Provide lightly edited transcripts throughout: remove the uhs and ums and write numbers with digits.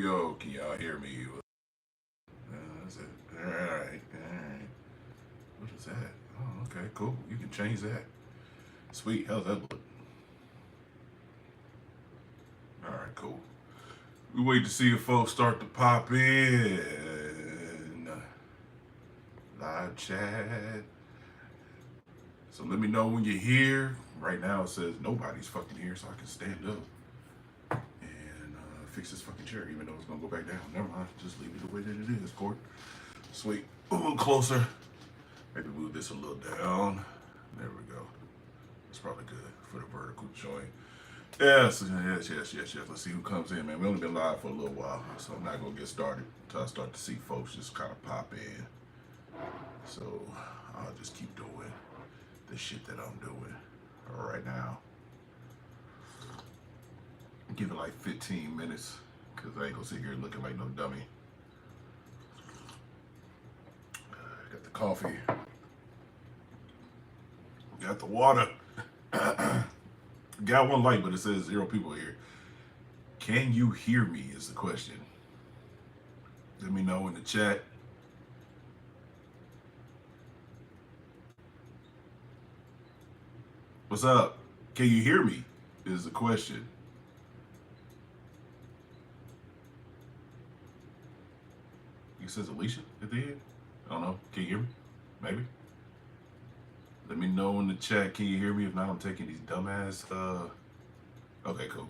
yo, can y'all hear me? That's it. All right. What is that? Oh, okay, cool. You can change that. Sweet. How's that look? All right, cool. We wait to see if folks start to pop in. Live chat. So let me know when you're here. Right now it says nobody's fucking here, so I can stand up and fix this fucking chair, even though it's gonna go back down. Never mind. Just leave it the way that it is, Court. Sweet. A little closer. Maybe move this a little down. There we go. It's probably good for the vertical joint. Yes. Let's see who comes in, man. We only been live for a little while, so I'm not gonna get started until I start to see folks just kind of pop in. So I'll just keep doing the shit that I'm doing right now. Give it like 15 minutes, because I ain't gonna sit here looking like no dummy. Got the coffee. Got the water. Got one light, but it says 0 people here. Can you hear me is the question. Let me know in the chat. What's up? Can you hear me is the question. It says Alicia at the end. I don't know. Can you hear me? Maybe. Let me know in the chat. Can you hear me? If not, I'm taking these dumbass. Okay, cool.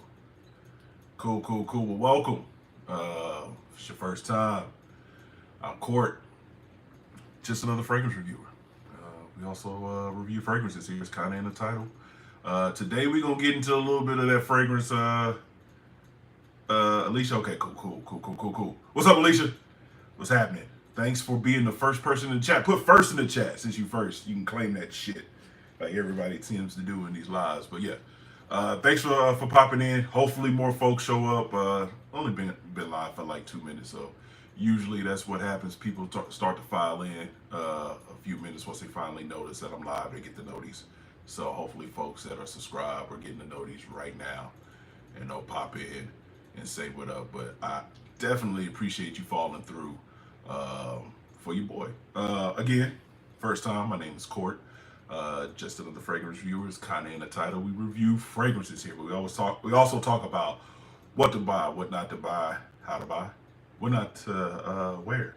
Cool. Well, welcome. If it's your first time, I'm Court. Just another fragrance reviewer. We also review fragrances here. It's kind of in the title. Today we're gonna get into a little bit of that fragrance. Alicia. Okay, cool. What's up, Alicia? What's happening? Thanks for being the first person in the chat. Put first in the chat since you first. You can claim that shit like everybody seems to do in these lives. But yeah, thanks for popping in. Hopefully more folks show up. Only been live for like 2 minutes, so usually that's what happens. People start to file in a few minutes once they finally notice that I'm live. They get the notice. So hopefully folks that are subscribed are getting the notice right now, and they'll pop in and say what up. But I definitely appreciate you falling through for your boy. Again, first time, my name is Court. Just another fragrance reviewer. Is kind of in the title. We review fragrances here, but we also talk about what to buy, what not to buy, how to buy, what not to wear,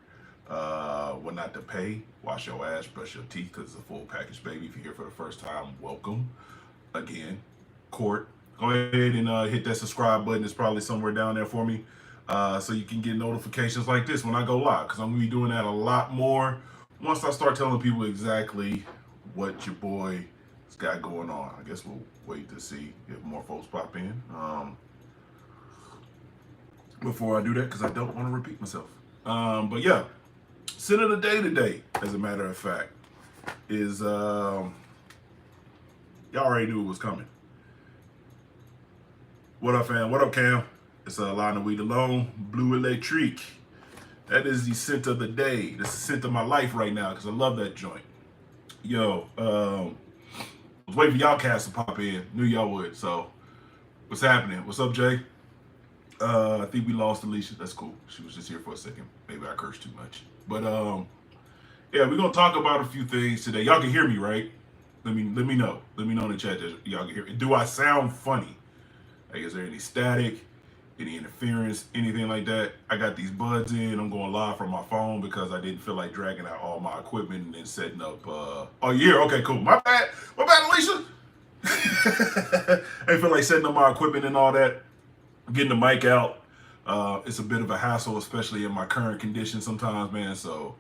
what not to pay. Wash your ass, brush your teeth, because it's a full package, baby. If you're here for the first time, welcome. Again, Court. Go ahead and hit that subscribe button. It's probably somewhere down there for me. So you can get notifications like this when I go live, because I'm going to be doing that a lot more once I start telling people exactly what your boy's got going on. I guess we'll wait to see if more folks pop in before I do that, because I don't want to repeat myself. But yeah, scent of the day today, as a matter of fact, is y'all already knew it was coming. What up, fam? What up, Cam? It's Lana Weed Alone, Blue Electrique. That is the scent of the day. That's the scent of my life right now, because I love that joint. Yo, I was waiting for y'all cats to pop in. Knew y'all would. So, what's happening? What's up, Jay? I think we lost Alicia. That's cool. She was just here for a second. Maybe I cursed too much. But yeah, we're gonna talk about a few things today. Y'all can hear me, right? Let me know. Let me know in the chat that y'all can hear me. Do I sound funny? Like, is there any static, any interference, anything like that? I got these buds in. I'm going live from my phone because I didn't feel like dragging out all my equipment and then setting up. Oh yeah, okay, cool. My bad, Alicia. I didn't feel like setting up my equipment and all that. Getting the mic out. It's a bit of a hassle, especially in my current condition sometimes, man. So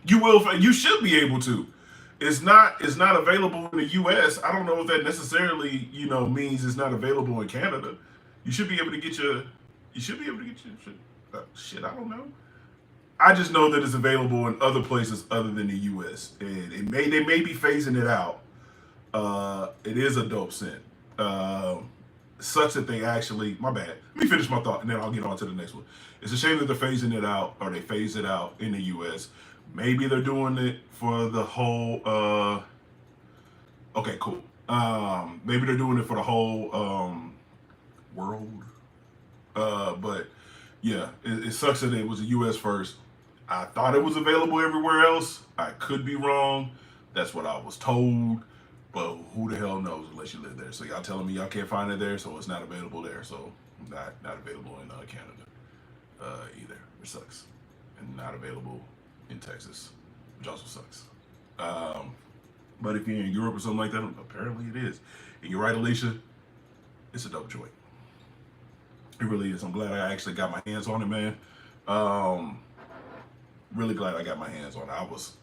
you should be able to. It's not available in the U.S. I don't know if that necessarily, means it's not available in Canada. You should be able to get your shit. I don't know. I just know that it's available in other places other than the U.S. and they may be phasing it out. It is a dope scent. Such that they actually, my bad. Let me finish my thought and then I'll get on to the next one. It's a shame that they're phasing it out, or they phase it out in the U.S. Maybe they're doing it for the whole. Okay, cool. Maybe they're doing it for the whole world. But yeah, it sucks that it was a U.S. first. I thought it was available everywhere else. I could be wrong. That's what I was told. But who the hell knows unless you live there? So y'all telling me y'all can't find it there, so it's not available there. So not available in Canada either, which sucks. And not available in Texas, which also sucks. But if you're in Europe or something like that, apparently it is. And you're right, Alicia, it's a dope joint. It really is. I'm glad I actually got my hands on it, man. Really glad I got my hands on it.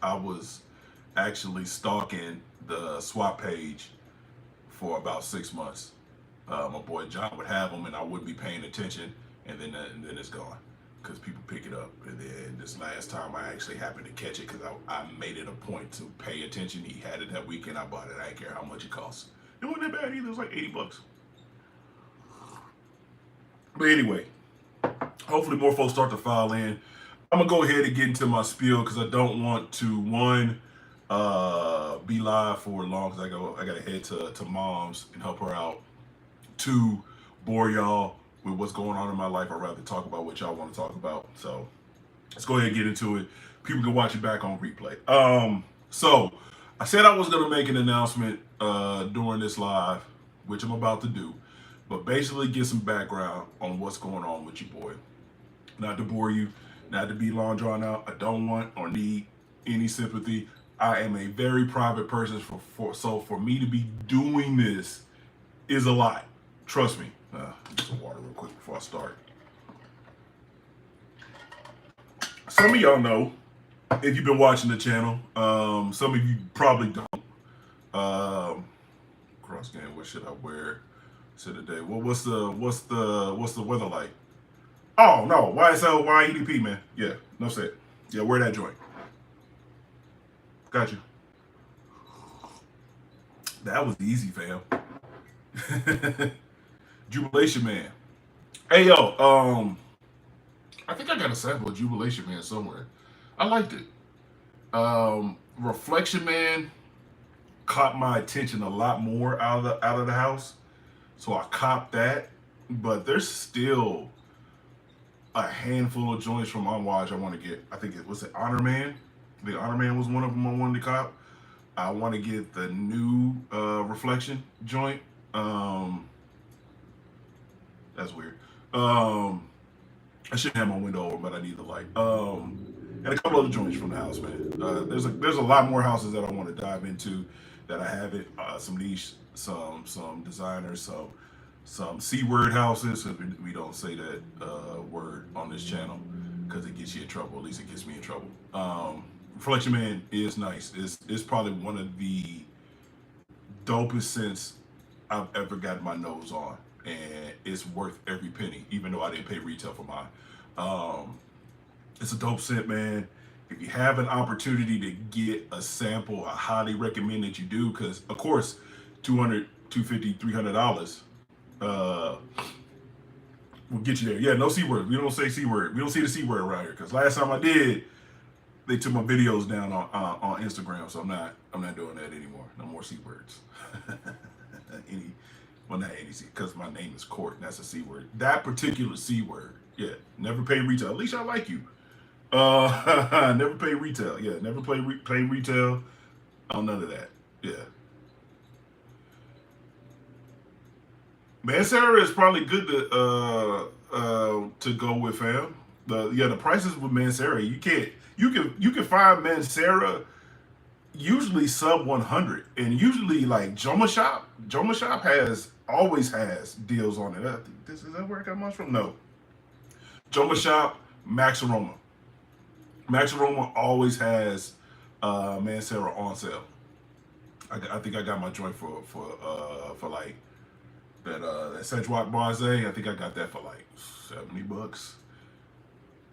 I was actually stalking the swap page for about 6 months. My boy John would have them, and I wouldn't be paying attention, and then it's gone because people pick it up. And then this last time, I actually happened to catch it because I made it a point to pay attention. He had it that weekend. I bought it. I didn't care how much it cost. It wasn't that bad either. It was like $80. But anyway, hopefully more folks start to file in. I'm gonna go ahead and get into my spiel because I don't want to be live for long because I gotta head to mom's and help her out. 2, bore y'all with what's going on in my life. I'd rather talk about what y'all want to talk about. So let's go ahead and get into it. People can watch it back on replay. So I said I was gonna make an announcement during this live, which I'm about to do, but basically get some background on what's going on with your boy. Not to bore you, not to be long drawn out. I don't want or need any sympathy. I am a very private person, so for me to be doing this is a lot. Trust me. Get some water real quick before I start. Some of y'all know, if you've been watching the channel, some of you probably don't. Cross game, what should I wear today? Well, what's the weather like? Oh no, YSL YEDP, man. Yeah, no set. Yeah, wear that joint. Got you. That was easy, fam. Jubilation Man. Hey yo, I think I got a sample of Jubilation Man somewhere. I liked it. Reflection Man caught my attention a lot more out of the house, so I copped that. But there's still a handful of joints from Unwatch I want to get. I think it was Honor Man. The Honor Man was one of them I wanted to cop. I want to get the new Reflection joint. That's weird. I shouldn't have my window open, but I need the light. And a couple other joints from the house, man. There's a lot more houses that I want to dive into that I haven't. Some niche, some designers, some C-word houses. We don't say that word on this channel because it gets you in trouble. At least it gets me in trouble. Reflection Man is nice. It's probably one of the dopest scents I've ever got my nose on, and it's worth every penny, even though I didn't pay retail for mine. It's a dope scent, man. If you have an opportunity to get a sample, I highly recommend that you do, because of course, $200, $250, $300 will get you there. Yeah, no C word. We don't say C word. We don't see the C word around here, because last time I did, they took my videos down on Instagram, so I'm not doing that anymore. No more C words. Well, not any C, because my name is Court, and that's a C word. That particular C word, yeah, never pay retail. At least I like you. Never pay retail. Yeah, never pay retail. Oh, none of that. Yeah. Mancera is probably good to go with, fam. The prices with Mancera, you can find Mancera usually sub 100, and usually like Joma Shop always has deals on it. Is that where I got mine from? No. Joma Shop, Max Aroma always has Mancera on sale. I think I got my joint for like that Sedgwick Blase. I think I got that for like $70.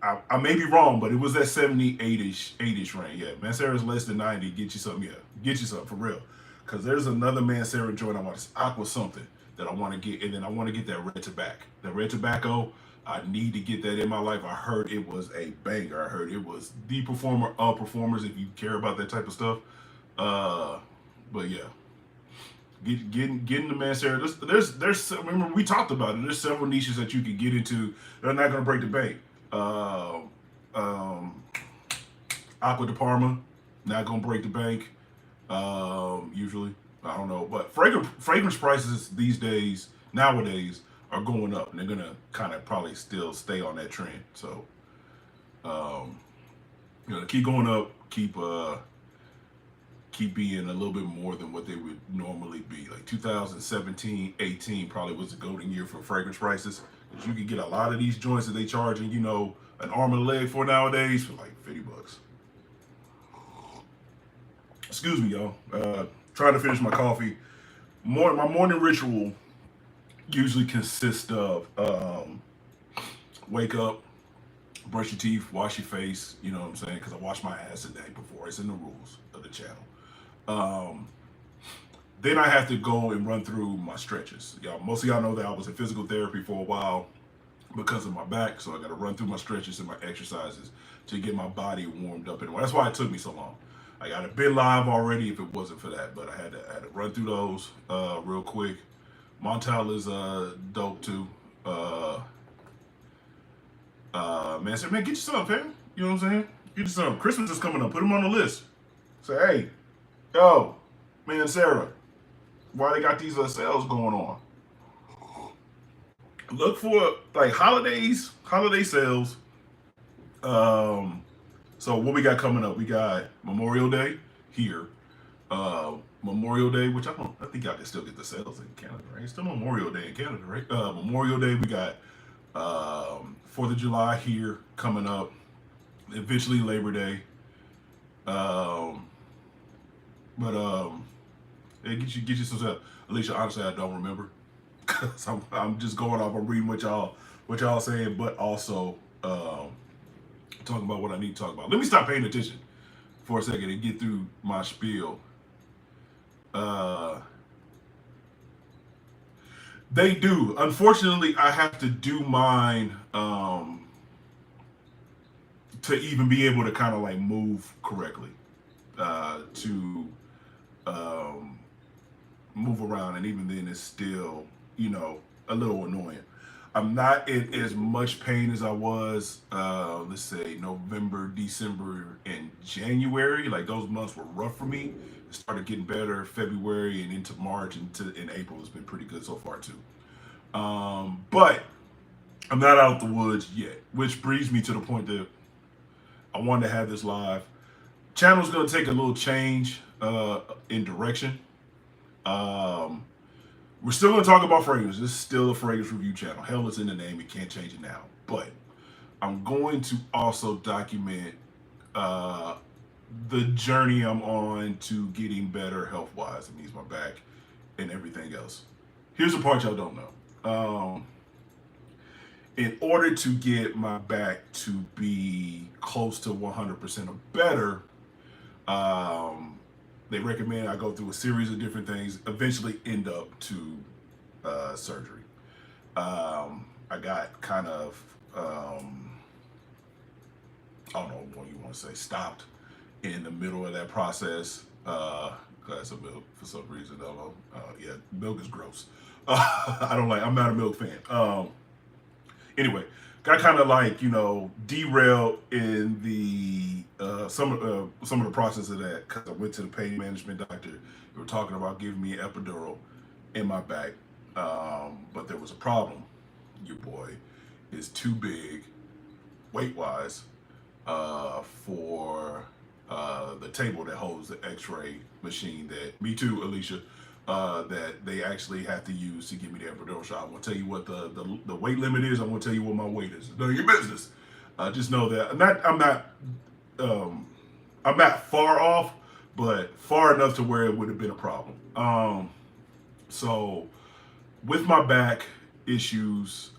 I may be wrong, but it was that 78-ish range. Yeah, Mancera's less than 90. Get you something, get you something for real. Because there's another Mancera joint I want. It's Aqua something that I want to get, and then I want to get that red tobacco. That red tobacco, I need to get that in my life. I heard it was a banger. I heard it was the performer of performers. If you care about that type of stuff, but yeah, Getting the mascara. There's remember we talked about it. There's several niches that you can get into. They're not gonna break the bank. Um, Aqua de Parma, not gonna break the bank. Usually, I don't know, but fragrance prices these days nowadays are going up, and they're gonna kind of probably still stay on that trend. So, um, keep going up, keep being a little bit more than what they would normally be. Like 2017, 18 probably was the golden year for fragrance prices. Because you could get a lot of these joints that they charging, an arm and a leg for nowadays for like $50. Excuse me, y'all. Trying to finish my coffee. My morning ritual usually consists of wake up, brush your teeth, wash your face. You know what I'm saying? Because I wash my ass the day before. It's in the rules of the channel. Then I have to go and run through my stretches. Most of y'all know that I was in physical therapy for a while because of my back, so I got to run through my stretches and my exercises to get my body warmed up. And that's why it took me so long. I got have been live already if it wasn't for that, but I had to run through those real quick. Montel is dope too. Man, said, man, get you some, fam. You know what I'm saying? Get you some. Christmas is coming up. Put them on the list. Say, hey, yo, man, Sarah, why they got these sales going on? Look for like holiday sales. So what we got coming up? We got Memorial Day here. Memorial Day, which I think y'all can still get the sales in Canada, right? It's still Memorial Day in Canada, right? Memorial Day, we got 4th of July here coming up. Eventually Labor Day. Yeah, get you some stuff. Alicia, honestly, I don't remember. Cause I'm just going off. I'm reading what y'all saying, but also talking about what I need to talk about. Let me stop paying attention for a second and get through my spiel. They do. Unfortunately, I have to do mine to even be able to kind of like move correctly, to move around, and even then it's still, a little annoying. I'm not in as much pain as I was, let's say November, December, and January. Like those months were rough for me. It started getting better February and into March and in April has been pretty good so far too. But I'm not out the woods yet, which brings me to the point that I wanted to have this live. Channel's gonna take a little change in direction. We're still going to talk about fragrance. This is still a fragrance review channel. Hell, it's in the name. We can't change it now. But I'm going to also document the journey I'm on to getting better health-wise. It means my back and everything else. Here's the part y'all don't know. In order to get my back to be close to 100% or better, they recommend I go through a series of different things, eventually end up to surgery. I got kind of, I don't know what you want to say, stopped in the middle of that process. Glass of milk for some reason, I don't know. Yeah, milk is gross. I'm not a milk fan. Anyway, got kind of like, derailed in the some of the process of that because I went to the pain management doctor. They were talking about giving me an epidural in my back, but there was a problem. Your boy is too big, weight-wise, for the table that holds the X-ray machine that me too, Alicia. That they actually have to use to give me the epidural shot. I'm gonna tell you what the weight limit is. I'm gonna tell you what my weight is. None of your business. Just know that I'm not far off, but far enough to where it would have been a problem. So with my back issues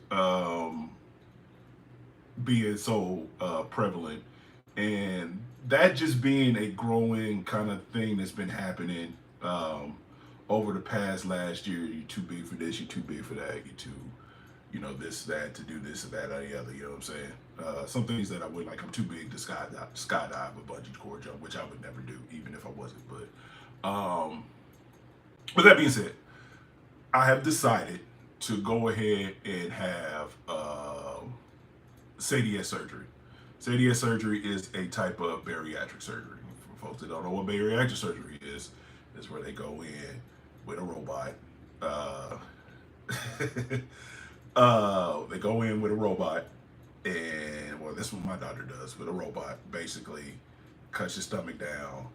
being so prevalent, and that just being a growing kind of thing that's been happening. Over the past last year, you're too big for this, you're too big for that, you're too, this, that, to do this, or that, or the other, you know what I'm saying? Some things that I would like, I'm too big to skydive a bungee cord jump, which I would never do, even if I wasn't, but, But that being said, I have decided to go ahead and have SADS surgery. SADS surgery is a type of bariatric surgery. For folks that don't know what bariatric surgery is where they go in with a robot. Uh, they go in with a robot, and well, that's what my doctor does with a robot. Basically, cuts your stomach down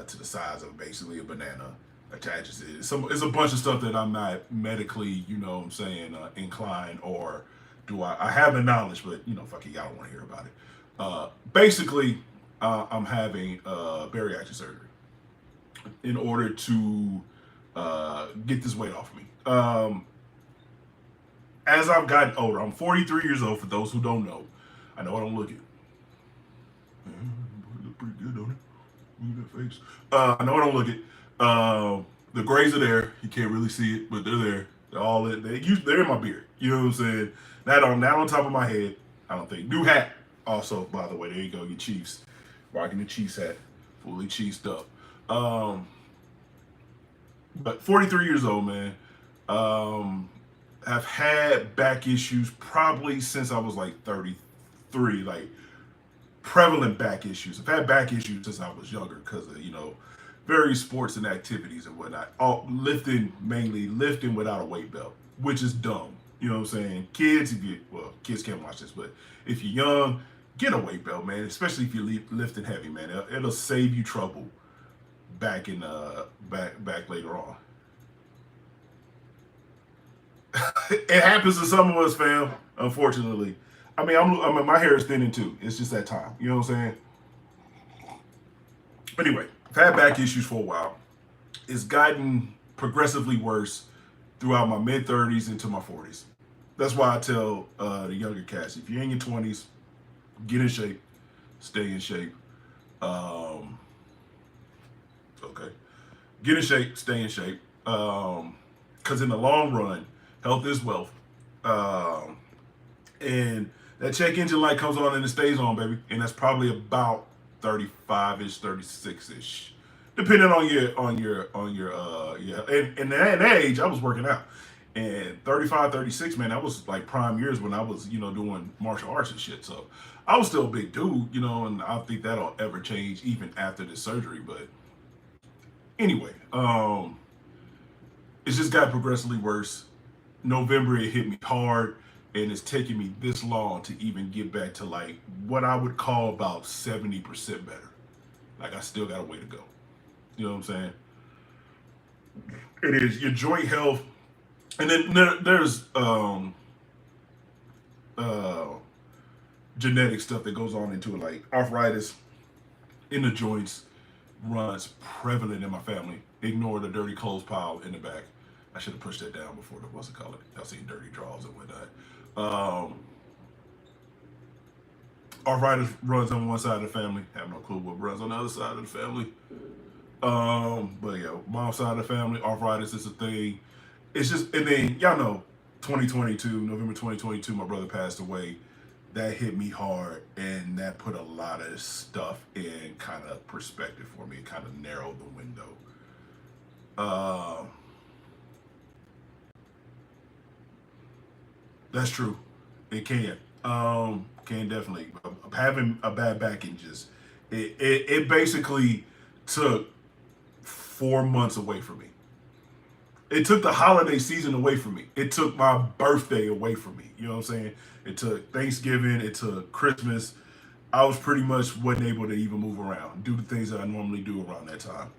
to the size of basically a banana, attaches it. It's a bunch of stuff that I'm not medically, you know what I'm saying, inclined, or do I have the knowledge, but you know, fuck it, y'all don't want to hear about it. Basically, I'm having bariatric surgery in order to get this weight off of me. As I've gotten older, I'm 43 years old. For those who don't know, I know I don't look it. Look pretty good, don't it? Look at that face. I know I don't look it. The grays are there. You can't really see it, but they're there. They're all they're in my beard. You know what I'm saying? Not on top of my head. I don't think. New hat. Also, by the way, there you go. Your Chiefs, rocking the Chiefs hat, fully Chiefsed up. But 43 years old, man. I've had back issues probably since I was like 33, like prevalent back issues. I've had back issues since I was younger because of, you know, various sports and activities and whatnot. All mainly lifting without a weight belt, which is dumb. You know what I'm saying? Kids, kids can't watch this, but if you're young, get a weight belt, man. Especially if you're lifting heavy, man. It'll save you trouble back back later on. It happens to some of us, fam. Unfortunately, my hair is thinning too. It's just that time. You know what I'm saying? Anyway, I've had back issues for a while. It's gotten progressively worse throughout my mid 30s into my 40s. That's why I tell the younger cats, if you're in your 20s, get in shape, stay in shape. Okay, get in shape, stay in shape. Because in the long run, health is wealth. And that check engine light comes on and it stays on, baby. And that's probably about 35-ish, 36-ish. Depending on your yeah. And in that age, I was working out. And 35, 36, man, that was like prime years when I was, you know, doing martial arts and shit. So I was still a big dude, you know, and I don't think that'll ever change even after this surgery. But anyway, it's just got progressively worse. November it hit me hard, and it's taken me this long to even get back to like what I would call about 70% better. Like I still got a way to go. You know what I'm saying? It is your joint health, and then there's uh, genetic stuff that goes on into it, like arthritis in the joints runs prevalent in my family. Ignore the dirty clothes pile in the back. I should have pushed that down before the what's it called it. Y'all seen dirty drawers and whatnot. Arthritis runs on one side of the family. Have no clue what runs on the other side of the family. But yeah, mom's side of the family, arthritis is a thing. It's just, and then y'all know, 2022, November 2022, my brother passed away. That hit me hard, and that put a lot of stuff in kind of perspective for me. It kind of narrowed the window. That's true. It can. Can definitely. Having a bad back and just it basically took 4 months away from me. It took the holiday season away from me. It took my birthday away from me. You know what I'm saying? It took Thanksgiving. It took Christmas. I was pretty much wasn't able to even move around, do the things that I normally do around that time.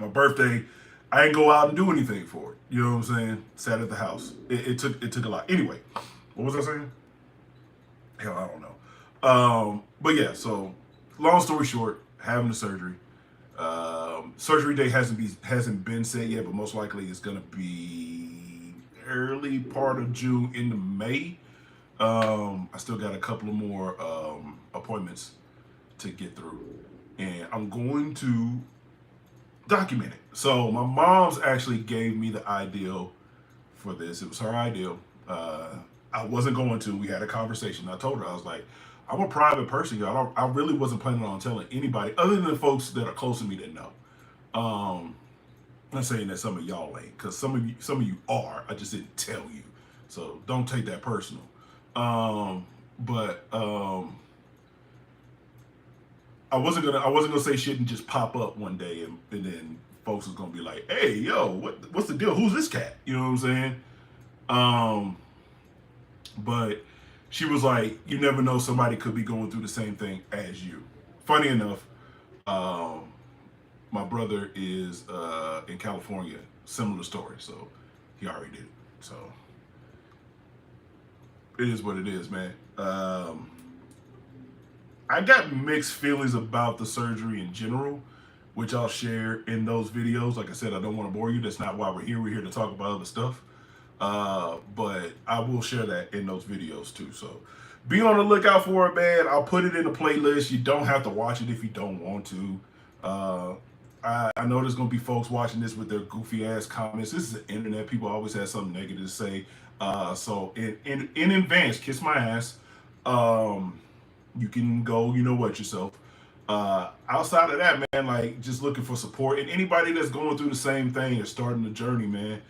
My birthday, I didn't go out and do anything for it. You know what I'm saying? Sat at the house. It took a lot. Anyway, what was I saying? Hell, I don't know. But yeah, so long story short, having the surgery. Surgery date hasn't been set yet, but most likely it's gonna be early part of June into May. I still got a couple of more appointments to get through, and I'm going to document it. So my mom's actually gave me the ideal for this. It was her ideal. I wasn't going to. We had a conversation. I told her, I was like, I'm a private person, y'all. I really wasn't planning on telling anybody other than the folks that are close to me that know. I'm not saying that some of y'all ain't, because some of you are. I just didn't tell you, so don't take that personal. But I wasn't gonna say shit and just pop up one day and then folks is gonna be like, hey yo, what's the deal? Who's this cat? You know what I'm saying? Um, but she was like, you never know, somebody could be going through the same thing as you. Funny enough, um, my brother is in California, similar story, so he already did it. So it is what it is, man. I got mixed feelings about the surgery in general, which I'll share in those videos. Like I said, I don't want to bore you. That's not why we're here. We're here to talk about other stuff. But I will share that in those videos too. So be on the lookout for it, man. I'll put it in the playlist. You don't have to watch it if you don't want to. Uh, I know there's gonna be folks watching this with their goofy ass comments. This is the internet. People always have something negative to say. So in advance, kiss my ass. Um, you can go, you know what, yourself. Outside of that, man, like just looking for support. And anybody that's going through the same thing or starting the journey, man,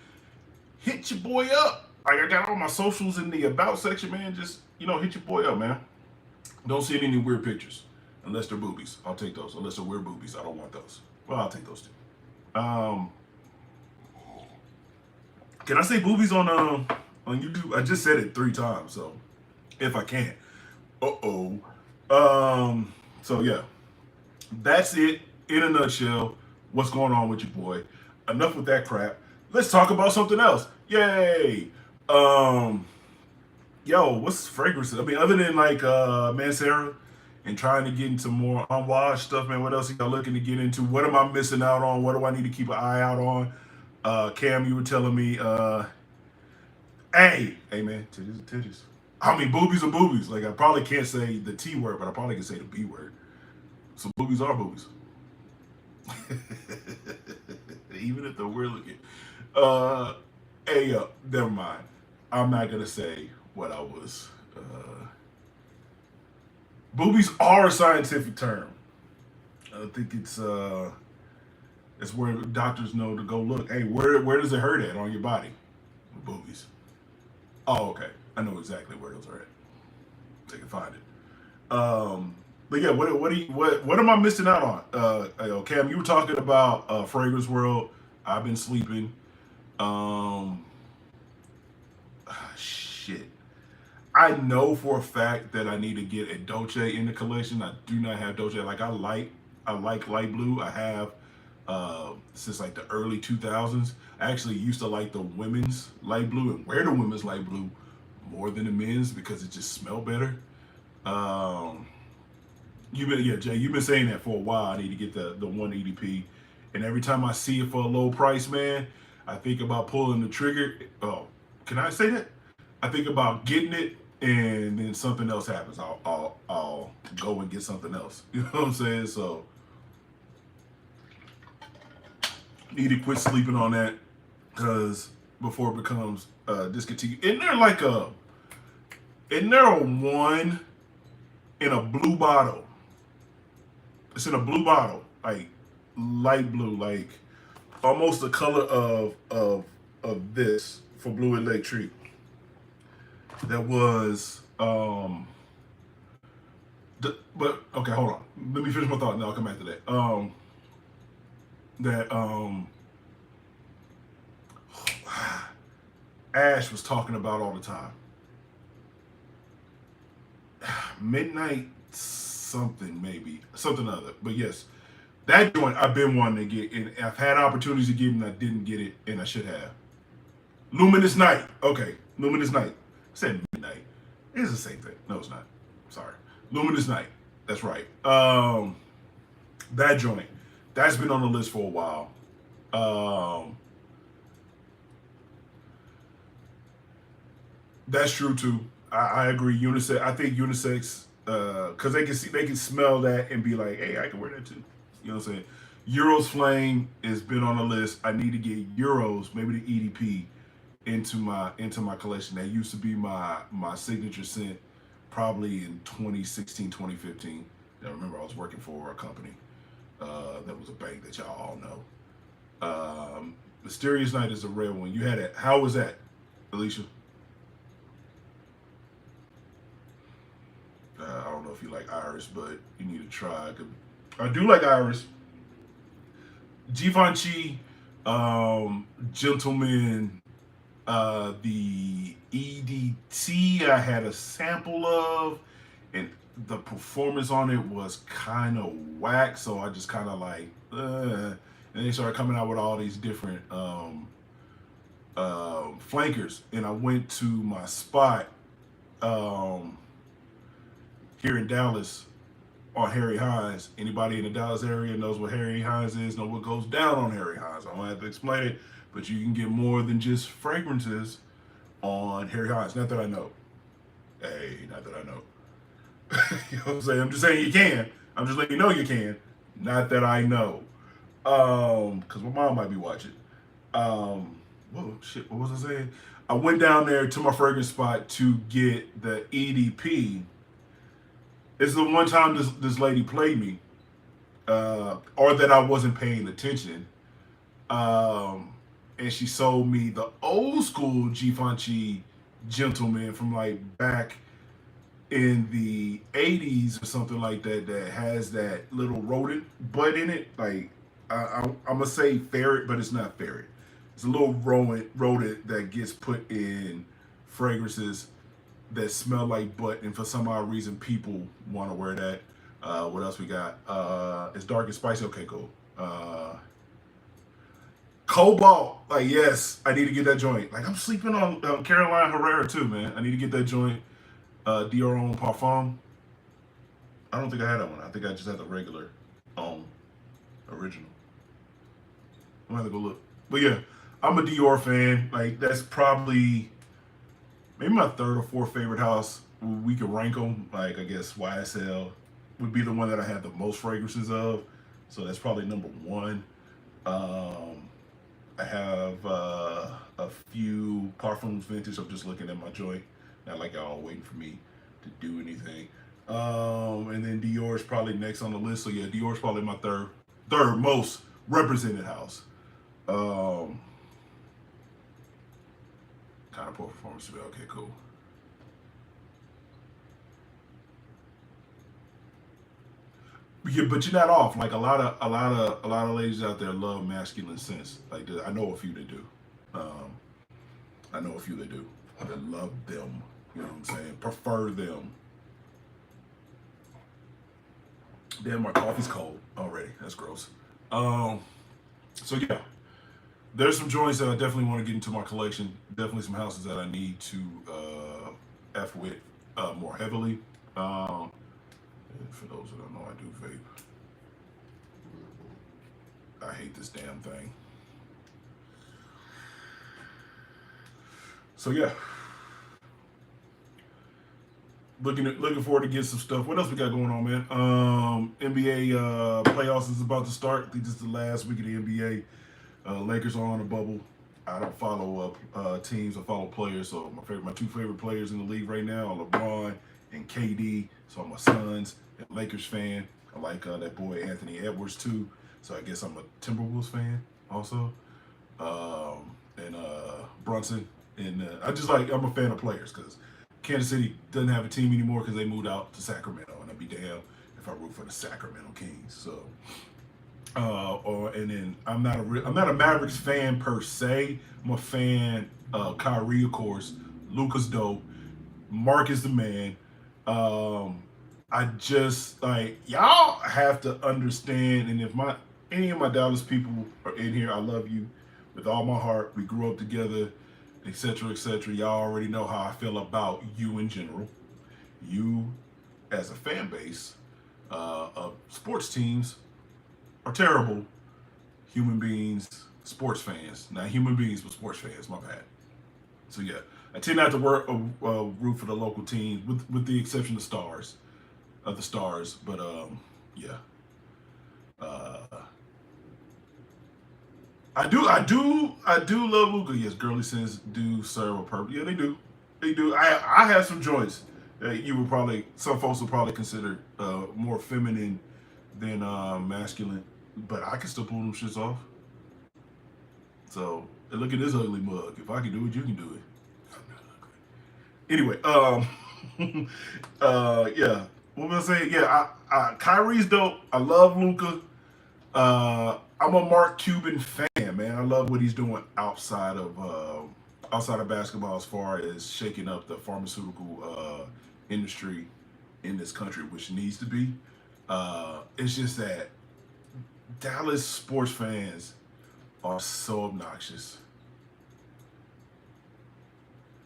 hit your boy up. Like I got all my socials in the about section, man. Just, hit your boy up, man. Don't send any weird pictures. Unless they're boobies. I'll take those. Unless they're weird boobies. I don't want those. Well, I'll take those too. Can I say boobies on YouTube? I just said it 3 times, so if I can. Uh-oh. So yeah. That's it in a nutshell. What's going on with your boy? Enough with that crap. Let's talk about something else. Yay! Yo, what's fragrances? I mean, other than like Mancera and trying to get into more unwashed stuff, man. What else are y'all looking to get into? What am I missing out on? What do I need to keep an eye out on? Cam, you were telling me, hey man, titties are titties. I mean, boobies are boobies. Like I probably can't say the T word, but I probably can say the B word. So boobies are boobies. Even if they're weird looking. Hey, never mind. I'm not gonna say what I was. Boobies are a scientific term. I think it's where doctors know to go look. Hey, where does it hurt at on your body? Boobies. Oh, okay. I know exactly where those are at. They can find it. But yeah, what am I missing out on? Cam, you were talking about Fragrance World. I've been sleeping. Shit. I know for a fact that I need to get a Dolce in the collection. I do not have Dolce. Like I like light blue. I have since like the early 2000s. I actually used to like the women's light blue and wear the women's light blue more than the men's because it just smelled better. Jay, you've been saying that for a while. I need to get the 180p, and every time I see it for a low price, man, I think about pulling the trigger. Oh, can I say that? I think about getting it, and then something else happens. I'll go and get something else. You know what I'm saying? So need to quit sleeping on that because before it becomes discontinued. Isn't there a one in a blue bottle? It's in a blue bottle, like light blue, like almost the color of this for Blue Electric. That was but okay, hold on. Let me finish my thought and I'll come back to that. Ash was talking about all the time. Midnight something, maybe something other, but yes, that joint I've been wanting to get, and I've had opportunities to get it, and I didn't get it, and I should have. Luminous Night. Okay, Luminous Night. I said midnight. It's the same thing. No, it's not. Sorry. Luminous Night. That's right. That joint. That's been on the list for a while. That's true too. I agree. Unisex. I think unisex, because they can smell that and be like, hey, I can wear that too. You know what I'm saying? Euros Flame has been on the list. I need to get Euros, maybe the EDP, into my collection. That used to be my signature scent, probably in 2016, 2015. I remember I was working for a company that was a bank that y'all all know. Mysterious Night is a red one. You had it. How was that, Alicia? I don't know if you like Iris, but you need to try. I do like Iris. Givenchy, Gentleman, the EDT I had a sample of, and the performance on it was kind of whack, so I just kind of like, and they started coming out with all these different flankers, and I went to my spot here in Dallas on Harry Hines. Anybody in the Dallas area knows what Harry Hines is, know what goes down on Harry Hines. I don't have to explain it, but you can get more than just fragrances on Harry Hines. Not that I know. Hey, not that I know. You know what I'm saying? I'm just saying you can. I'm just letting you know you can. Not that I know. Because my mom might be watching. Whoa, shit, what was I saying? I went down there to my fragrance spot to get the EDP. It's the one time this lady played me, or that I wasn't paying attention. And she sold me the old school Givenchy Gentleman from like back in the 80s or something like that, that has that little rodent butt in it. Like, I'm gonna say ferret, but it's not ferret. It's a little rodent that gets put in fragrances that smell like butt, and for some odd reason, people want to wear that. What else we got? It's dark and spicy. Okay, cool. Cobalt. Like, yes, I need to get that joint. Like, I'm sleeping on Caroline Herrera too, man. I need to get that joint. Dior Homme Parfum. I don't think I had that one. I think I just had the regular original. I'm gonna have to go look. But yeah, I'm a Dior fan. Like, that's probably maybe my third or fourth favorite house. We could rank them. Like, I guess YSL would be the one that I have the most fragrances of. So that's probably number one. I have a few Parfums Vintage. I'm just looking at my joint. Not like y'all waiting for me to do anything. And then Dior's probably next on the list. So yeah, Dior's probably my third most represented house. Kind of poor performance today. Okay, cool. Yeah, but you're not off. Like a lot of ladies out there love masculine scents. Like, I know a few that do. I know a few that do. That love them. You know what I'm saying? Prefer them. Damn, my coffee's cold already. That's gross. So yeah, there's some joints that I definitely want to get into my collection. Definitely some houses that I need to F with more heavily. For those who don't know, I do vape. I hate this damn thing. So yeah, looking forward to getting some stuff. What else we got going on, man? NBA playoffs is about to start. I think this is the last week of the NBA. Lakers are on a bubble. I don't follow teams. I follow players. So my two favorite players in the league right now are LeBron and KD. So I'm a Suns and Lakers fan. I like that boy Anthony Edwards too. So I guess I'm a Timberwolves fan also. And Brunson. And I'm a fan of players because Kansas City doesn't have a team anymore because they moved out to Sacramento, and I'd be damned if I root for the Sacramento Kings. So, and then I'm not a Mavericks fan per se. I'm a fan of Kyrie, of course. Luka's dope. Mark is the man. I just like y'all have to understand, and if any of my Dallas people are in here, I love you with all my heart. We grew up together, etc., etc. Y'all already know how I feel about you in general. You, as a fan base of sports teams, are terrible human beings, sports fans. Not human beings, but sports fans. My bad. So yeah, I tend not to root for the local teams, with the exception of the Stars. But yeah. I do love Luka. Yes, girly sins do serve a purpose. Yeah, they do. They do. I have some joints that some folks will probably consider more feminine than masculine, but I can still pull them shits off. So and look at this ugly mug. If I can do it, you can do it. I'm not ugly. Anyway, yeah. What was I saying? Yeah, Kyrie's dope. I love Luca. I'm a Mark Cuban fan, man. I love what he's doing outside of basketball as far as shaking up the pharmaceutical industry in this country, which needs to be. It's just that Dallas sports fans are so obnoxious.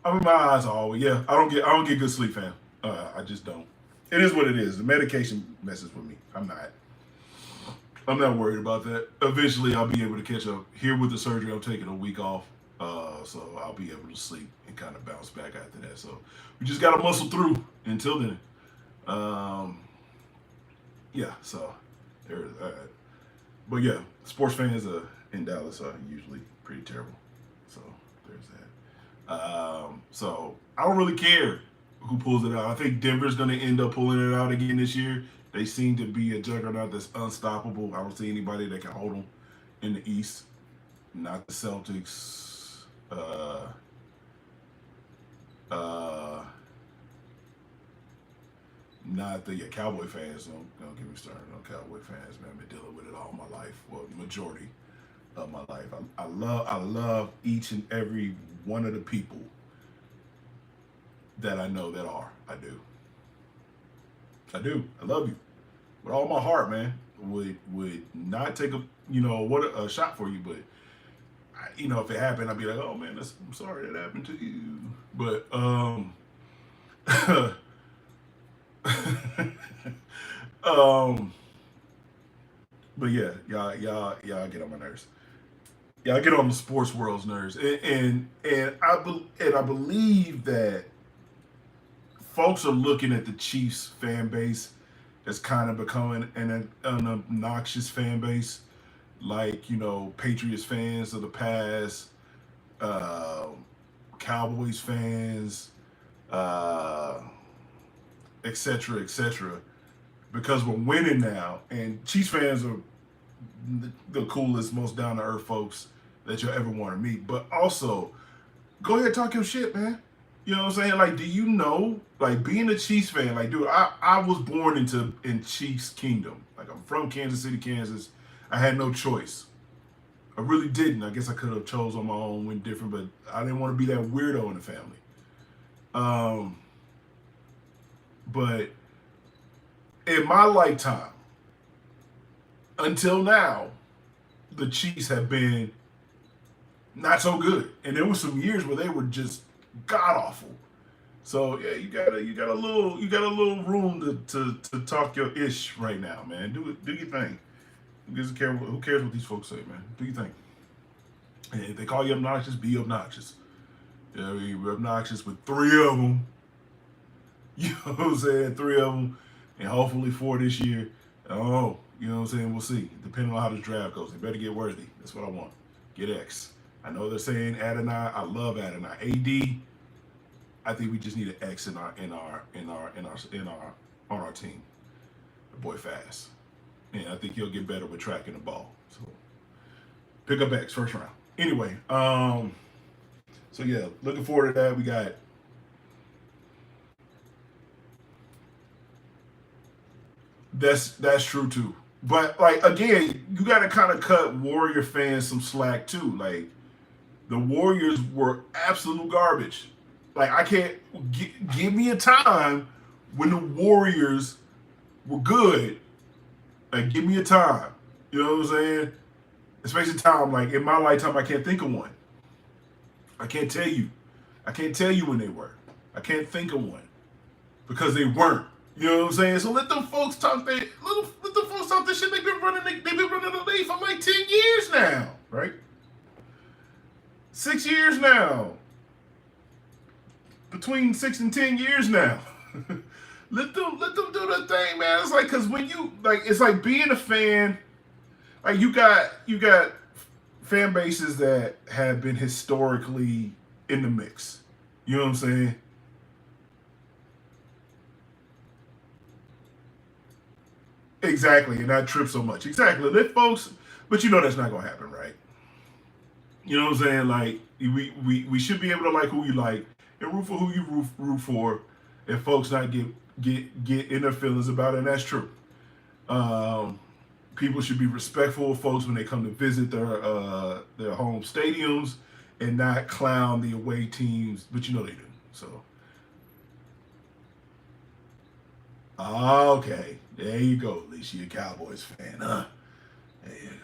I mean, my eyes are always yeah. I don't get good sleep, fam. I just don't. It is what it is. The medication messes with me. I'm not worried about that. Eventually, I'll be able to catch up. Here with the surgery, I'm taking a week off, so I'll be able to sleep and kind of bounce back after that. So we just gotta muscle through until then. Um, yeah. So there's that. But yeah, sports fans in Dallas are usually pretty terrible. So there's that. So I don't really care who pulls it out. I think Denver's going to end up pulling it out again this year. They seem to be a juggernaut that's unstoppable. I don't see anybody that can hold them in the East. Not the Celtics. Uh, Not the Cowboy fans. Don't get me started on Cowboy fans, man. I've been dealing with it all my life. Well, the majority of my life. I love each and every one of the people that I know that are. I do. I do. I love you with all my heart, man. Would not take a shot for you, but if it happened, I'd be like, oh man, I'm sorry that happened to you. But um, but yeah, y'all get on my nerves. Y'all get on the sports world's nerves, and I believe that folks are looking at the Chiefs fan base as kind of becoming an obnoxious fan base, like Patriots fans of the past, uh, Cowboys fans, uh, etc., etc. Because we're winning now, and Chiefs fans are the coolest, most down to earth folks that you'll ever want to meet. But also, go ahead, talk your shit, man. You know what I'm saying? Like, do you know, like, being a Chiefs fan, like, dude, I was born in Chiefs Kingdom. Like, I'm from Kansas City, Kansas. I had no choice. I really didn't. I guess I could have chose on my own, went different, but I didn't want to be that weirdo in the family. Um, but in my lifetime, until now, the Chiefs have been not so good, and there were some years where they were just god awful. So yeah, you got a little room to talk your ish right now, man. Do your thing. Who cares what these folks say, man? Do your thing. And if they call you obnoxious, be obnoxious. You're obnoxious with three of them. You know what I'm saying? Three of them, and hopefully four this year. Oh, you know what I'm saying? We'll see. Depending on how this draft goes, they better get worthy. That's what I want. Get X. I know they're saying Adonai. I love Adonai. AD. I think we just need an X on our team. The boy fast, and I think he'll get better with tracking the ball. So pick up X first round. Anyway, so yeah, looking forward to that. We got that's true too. But like again, you got to kind of cut Warrior fans some slack too. Like the Warriors were absolute garbage. Like I can't give me a time when the Warriors were good. Like give me a time. You know what I'm saying? Especially time like in my lifetime, I can't think of one. I can't tell you. I can't tell you when they were. I can't think of one because they weren't. You know what I'm saying? So let them folks talk. Let them folks talk this shit. They've been running the league for like 10 years now, right? 6 years now. Between 6 and 10 years now. let them do their thing, man. It's like because when you like, it's like being a fan. Like you got fan bases that have been historically in the mix. You know what I'm saying? Exactly, and not trip so much. Exactly. Let folks, but you know that's not gonna happen, right? You know what I'm saying? Like we should be able to like who you like and root for who you root for, and folks not get in their feelings about it. And that's true. Um, People should be respectful of folks when they come to visit their home stadiums and not clown the away teams, but you know they do. So okay, there you go. At least you're a Cowboys fan, huh? There you go.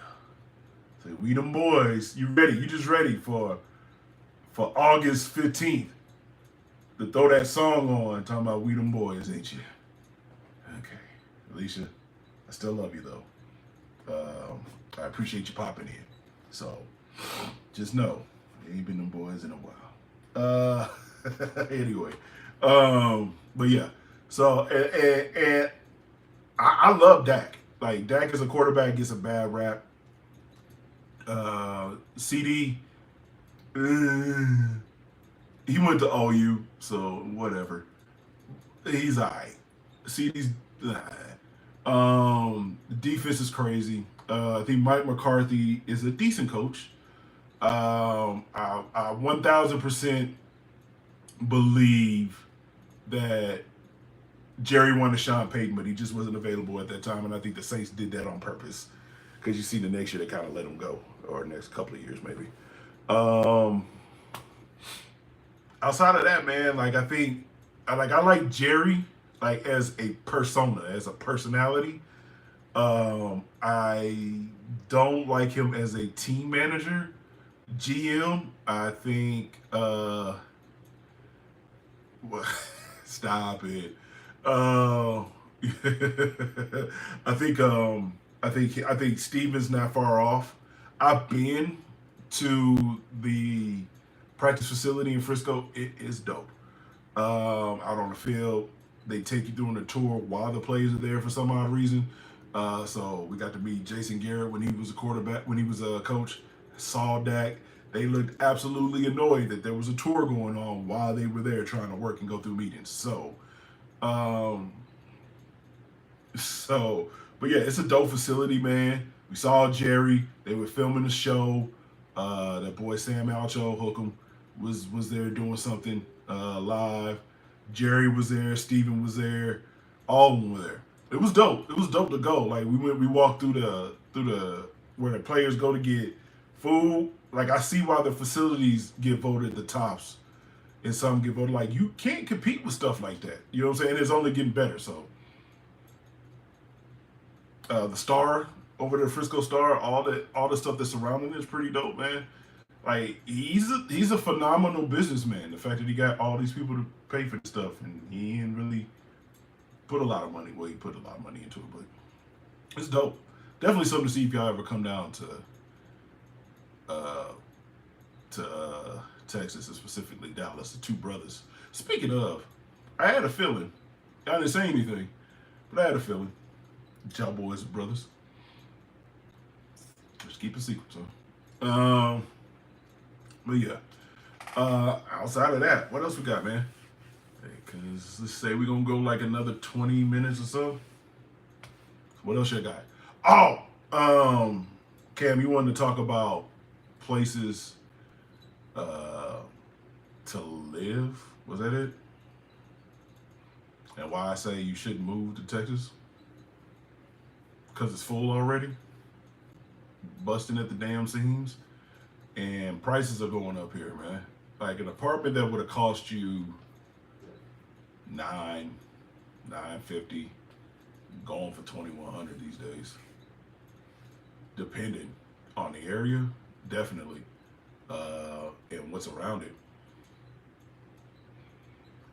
So we them boys. You ready? You just ready for August 15th to throw that song on talking about we them boys, ain't you? Okay. Alicia, I still love you though. I appreciate you popping in. So just know, you ain't been them boys in a while. Anyway. But yeah. So and I love Dak. Like Dak as a quarterback gets a bad rap. CD, he went to OU, so whatever. He's alright. CD's the defense is crazy. I think Mike McCarthy is a decent coach. I 1,000% believe that Jerry wanted Sean Payton, but he just wasn't available at that time, and I think the Saints did that on purpose because you see the next year they kind of let him go, or next couple of years maybe. Um, Outside of that, man, like I like Jerry like as a persona, as a personality. I don't like him as a team manager. GM, I think. Well, stop it. Uh, I think. I think Steven's not far off. I've been to the practice facility in Frisco. It is dope. Out on the field, they take you doing a tour while the players are there for some odd reason. So we got to meet Jason Garrett when he was a quarterback, when he was a coach. Saw Dak. They looked absolutely annoyed that there was a tour going on while they were there trying to work and go through meetings. Um, so, but yeah, it's a dope facility, man. We saw Jerry. They were filming the show. That boy Sam Alcho Hookem was there doing something live. Jerry was there. Steven was there. All of them were there. It was dope. It was dope to go. Like we walked through the where the players go to get food. Like I see why the facilities get voted the tops and some get voted. Like you can't compete with stuff like that. You know what I'm saying? It's only getting better. So the Star over there, Frisco Star, all the stuff that's surrounding it is pretty dope, man. Like he's a phenomenal businessman. The fact that he got all these people to pay for stuff and he didn't really put a lot of money. Well, he put a lot of money into it, but it's dope. Definitely something to see if y'all ever come down uh, to Texas and specifically Dallas, the two brothers. Speaking of, I had a feeling. I didn't say anything, but I had a feeling. Y'all boys and brothers. Just keep a secret, so. But yeah. Outside of that, what else we got, man? Because let's say we're gonna go like another 20 minutes or so. What else you got? Oh, Cam, you wanted to talk about places to live? Was that it? And why I say you shouldn't move to Texas? Because it's full already, busting at the damn seams, and prices are going up here, man. Like an apartment that would have cost you $950, going for 2,100 these days, depending on the area, definitely, and what's around it.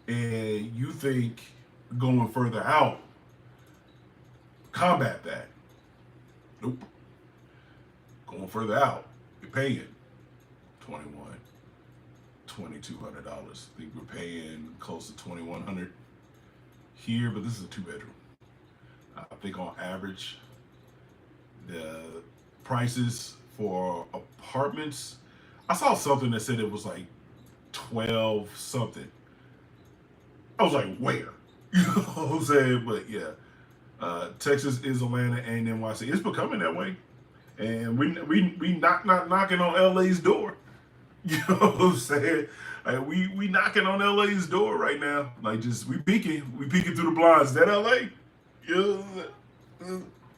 And you think going further out combat that? Nope. Going further out, you're paying 21, $2,200. I think we're paying close to 2,100 here, but this is a two-bedroom. I think on average, the prices for apartments, I saw something that said it was like 12 something. I was like, where? You know what I'm saying? But yeah, Texas is Atlanta and NYC. It's becoming that way. and we knocking on LA's door. You know what I'm saying? Like we knocking on LA's door right now. Like just we peeking through the blinds. Is that LA? You know,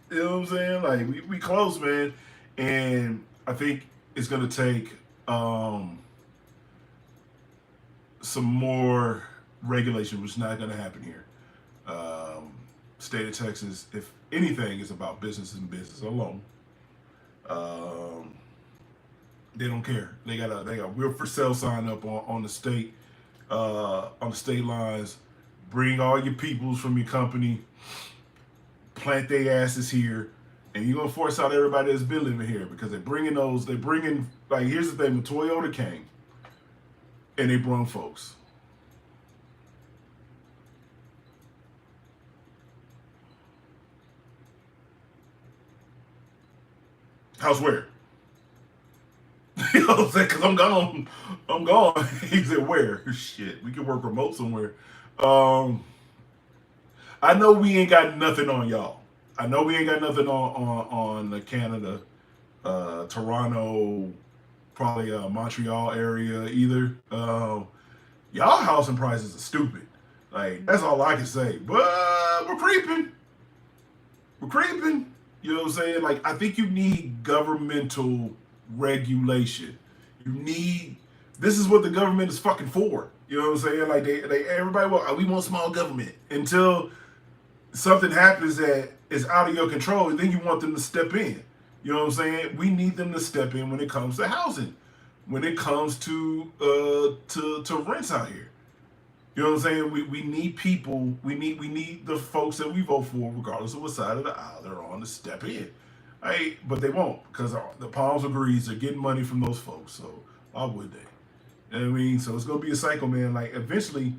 you know what I'm saying? Like we close, man. And I think it's gonna take some more regulation, which is not gonna happen here. State of Texas, if anything, is about business and business alone. Um, they don't care. They got we're for sale sign up on the state lines. Bring all your peoples from your company, plant their asses here, and you're gonna force out everybody that's been living here because they're bringing like here's the thing: when Toyota came and they brought folks. House where? You know what I'm saying? Because I'm gone. I'm gone. He said, where? Shit, we can work remote somewhere. Um, I know we ain't got nothing on y'all. I know we ain't got nothing on Canada, Toronto, probably Montreal area either. Y'all housing prices are stupid. Like that's all I can say. But we're creeping. We're creeping. You know what I'm saying? Like I think you need governmental regulation. You need this is what the government is fucking for. You know what I'm saying? Like they everybody we want small government until something happens that is out of your control, and then you want them to step in. You know what I'm saying? We need them to step in when it comes to housing, when it comes to rents out here. You know what I'm saying? We need people. We need the folks that we vote for, regardless of what side of the aisle they're on, to step in. Right? But they won't because the Palms agrees they're getting money from those folks. So why would they? You know what I mean? So it's gonna be a cycle, man. Like eventually,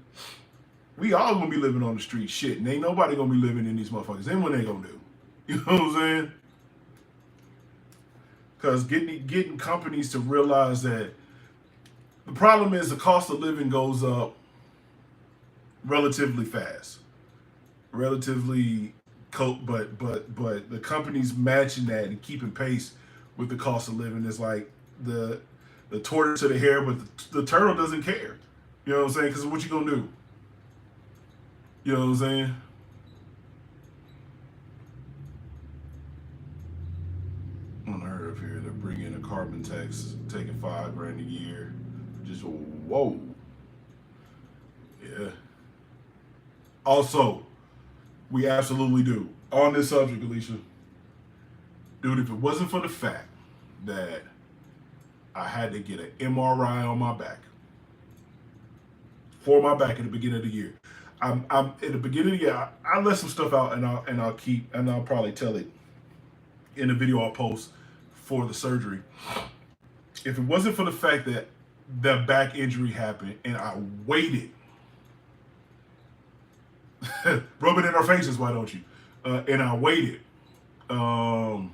we all gonna be living on the street. Shit, and ain't nobody gonna be living in these motherfuckers. Then what they gonna do? You know what I'm saying? Because getting companies to realize that the problem is the cost of living goes up relatively fast, relatively, but the companies matching that and keeping pace with the cost of living is like the tortoise to the hare, but the turtle doesn't care. You know what I'm saying? Because what you gonna do? You know what I'm saying? Unheard of here. They're bringing a carbon tax, taking $5 grand a year. Just whoa. Yeah. Also, we absolutely do. On this subject, Alicia, dude, if it wasn't for the fact that I had to get an MRI on my back, for my back at the beginning of the year. I'm at the beginning of the year. I let some stuff out, and I'll probably tell it in the video I'll post for the surgery. If it wasn't for the fact that the back injury happened and I waited, rub it in our faces, why don't you? And I waited until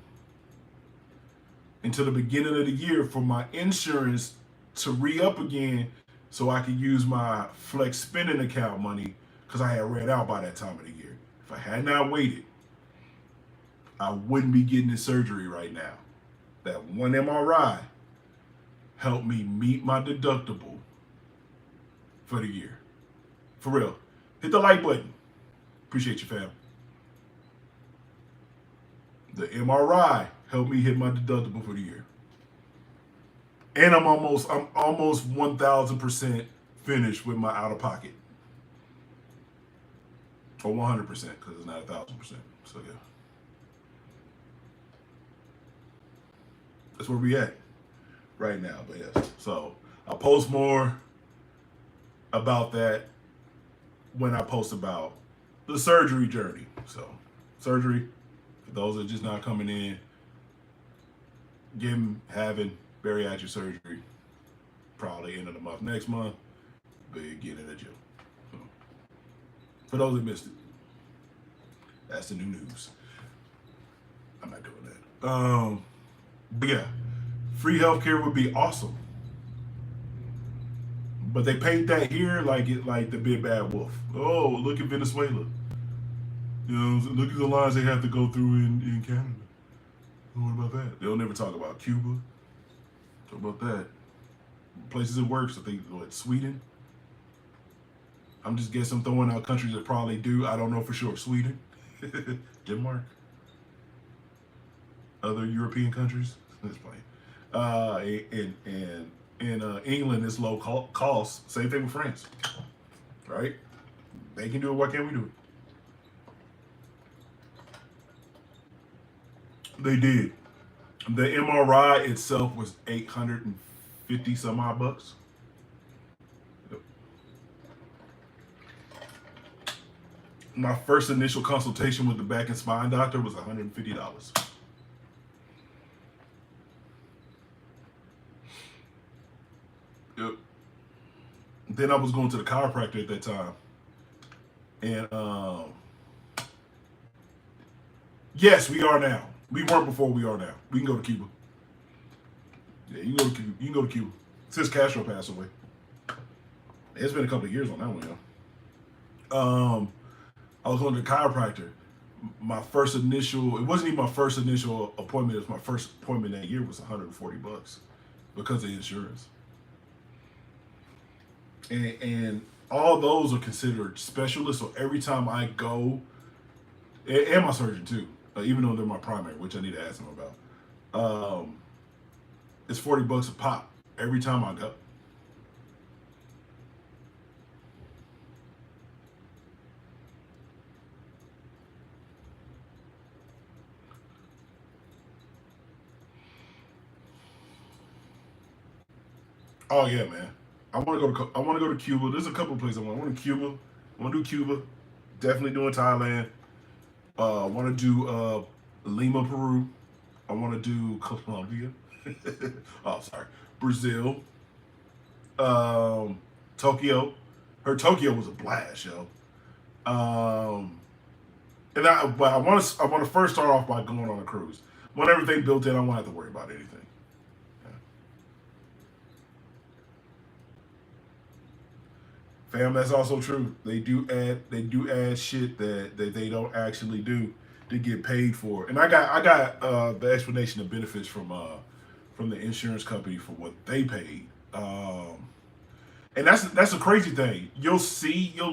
the beginning of the year for my insurance to re-up again so I could use my flex spending account money because I had ran out by that time of the year. If I had not waited, I wouldn't be getting this surgery right now. That one MRI helped me meet my deductible for the year. For real. Hit the like button. Appreciate you, fam. The MRI helped me hit my deductible for the year. And I'm almost 1000% finished with my out of pocket. Or 100% because it's not 1000%. So yeah. That's where we at right now. But yes. So I'll post more about that when I post about the surgery journey. So surgery, for those that are just not coming in, having bariatric surgery, probably end of the month next month, but get in the gym. So, for those that missed it, that's the new news. I'm not doing that. But yeah, free healthcare would be awesome. But they paint that here like the big bad wolf. Oh, look at Venezuela. You know, look at the lines they have to go through in Canada. What about that? They'll never talk about Cuba. Talk about that. Places it works, I think, what, Sweden? I'm just guessing, I'm throwing out countries that probably do. I don't know for sure. Sweden, Denmark, other European countries. Let's play. In England, it's low cost. Same thing with France, right? They can do it. Why can't we do it? They did. The MRI itself was 850 some odd bucks. Yep. My first initial consultation with the back and spine doctor was $150. Yep. Then I was going to the chiropractor at that time, and yes, we are now. We weren't before. We are now. We can go to Cuba. Yeah, you can go to Cuba. You can go to Cuba since Castro passed away. It's been a couple of years on that one, yeah. I was going to the chiropractor. My first initial, it wasn't even my first initial appointment. It was my first appointment that year was $140 because of insurance. And all those are considered specialists. So every time I go, and my surgeon too, even though they're my primary, which I need to ask them about, it's $40 a pop every time I go. Oh yeah, man. I want to go to Cuba. There's a couple of places I want. I want to Cuba. I want to do Cuba. Definitely doing Thailand. I want to do Lima, Peru. I want to do Colombia. Oh, sorry, Brazil. Tokyo. Her Tokyo was a blast, yo. Um, but I want to first start off by going on a cruise. When everything built in, I won't have to worry about anything. Yeah. Fam, that's also true. They do add shit that they don't actually do to get paid for. And I got the explanation of benefits from the insurance company for what they paid. And that's a crazy thing. You'll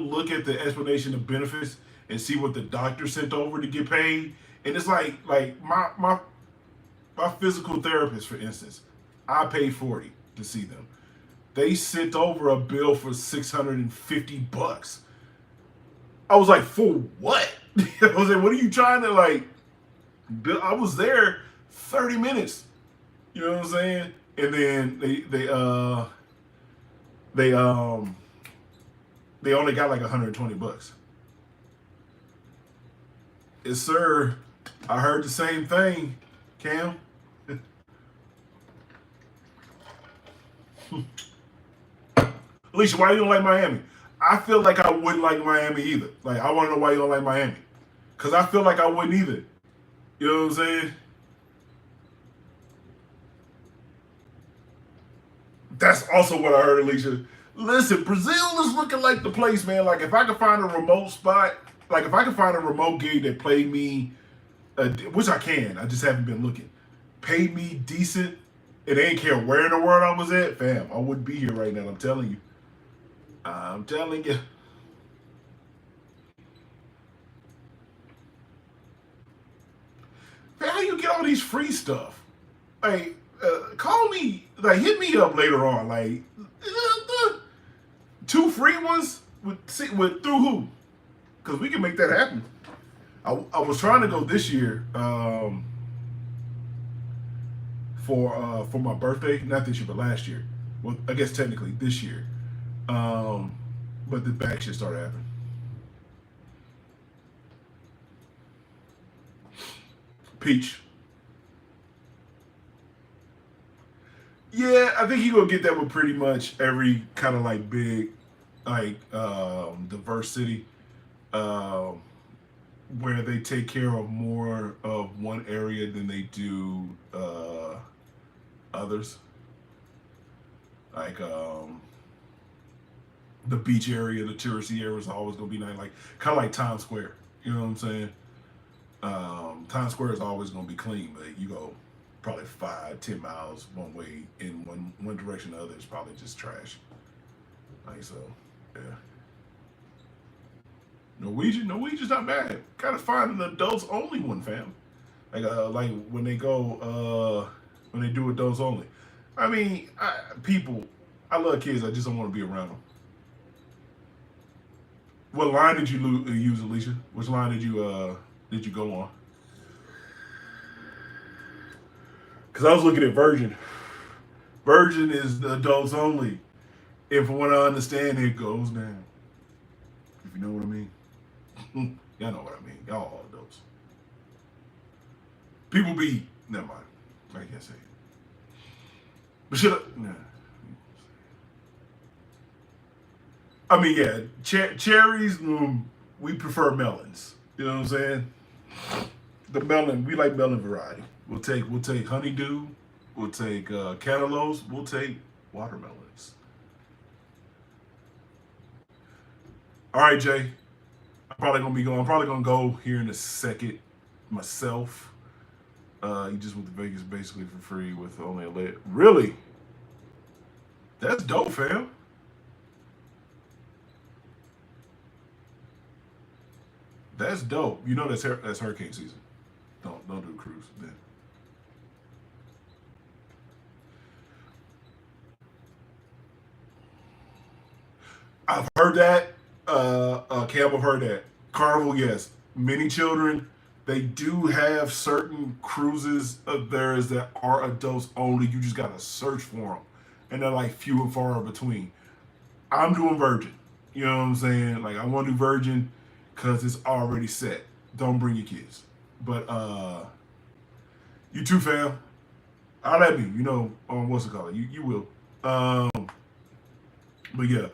look at the explanation of benefits and see what the doctor sent over to get paid. And it's like my physical therapist, for instance, I paid 40 to see them. They sent over a bill for $650. I was like, for what? I was like, what are you trying to like? I was there 30 minutes. You know what I'm saying? And then they they only got like $120. Yes, sir. I heard the same thing, Cam. Alicia, why you don't like Miami? I feel like I wouldn't like Miami either. Like, I want to know why you don't like Miami. Because I feel like I wouldn't either. You know what I'm saying? That's also what I heard, Alicia. Listen, Brazil is looking like the place, man. Like, if I could find a remote spot, like, if I could find a remote gig that played me, which I can, I just haven't been looking, paid me decent, and they ain't care where in the world I was at, fam, I wouldn't be here right now. I'm telling you. I'm telling you. Man, how you get all these free stuff? Like, call me, like, hit me up later on. Like, two free ones with through who? Because we can make that happen. I was trying to go this year for my birthday, not this year, but last year. Well, I guess technically this year. But the back shit started happening. Peach. Yeah, I think you gonna get that with pretty much every kind of like big, like diverse city, um, where they take care of more of one area than they do others. Like the beach area, the touristy area is always gonna be nice, like kind of like Times Square. You know what I'm saying? Times Square is always going to be clean, but you go probably 5, 10 miles one way in one direction, the other is probably just trash. Like so, yeah. Norwegian's not bad. Gotta find an adults only one, fam. Like when they go when they do adults only. I mean, I love kids. I just don't want to be around them. What line did you use, Alicia? Which line did you go on? Because I was looking at Virgin. Virgin is the adults only, and from what I understand, it goes down. If you know what I mean. Y'all know what I mean. Y'all all adults. People be never mind. I can't say it. But should I? Nah. I mean, yeah, cherries. We prefer melons. You know what I'm saying? The melon, we like melon variety. We'll take honeydew. We'll take cantaloupes. We'll take watermelons. All right, Jay. I'm probably gonna go here in a second myself. You just went to Vegas basically for free with only a leg. Really? That's dope, fam. That's dope. You know that's hurricane season. Don't do a cruise then. I've heard that. Cam, I've heard that. Carnival, yes. Many children, they do have certain cruises of theirs that are adults only. You just gotta search for them, and they're like few and far between. I'm doing Virgin. You know what I'm saying? Like I want to do Virgin because it's already set. Don't bring your kids. But you too, fam. I'll let me. You know, what's it called? You will. But yeah.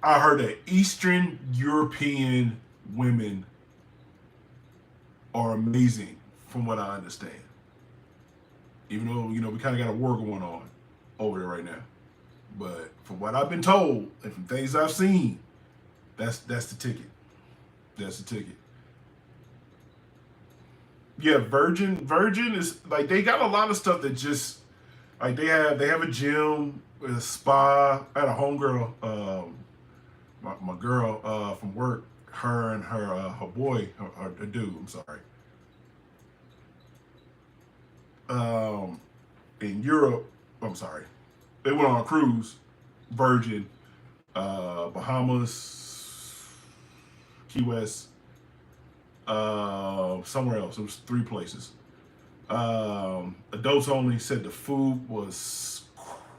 I heard that Eastern European women are amazing, from what I understand. Even though we kind of got a war going on over there right now, but from what I've been told and from things I've seen, that's the ticket. That's the ticket. Yeah, Virgin is like they got a lot of stuff that just like they have a gym, a spa. I had a homegirl. My girl from work, her and her boy, her dude, I'm sorry. In Europe, I'm sorry, they went on a cruise, Virgin, Bahamas, Key West, somewhere else. It was 3 places. Adults only. Said the food was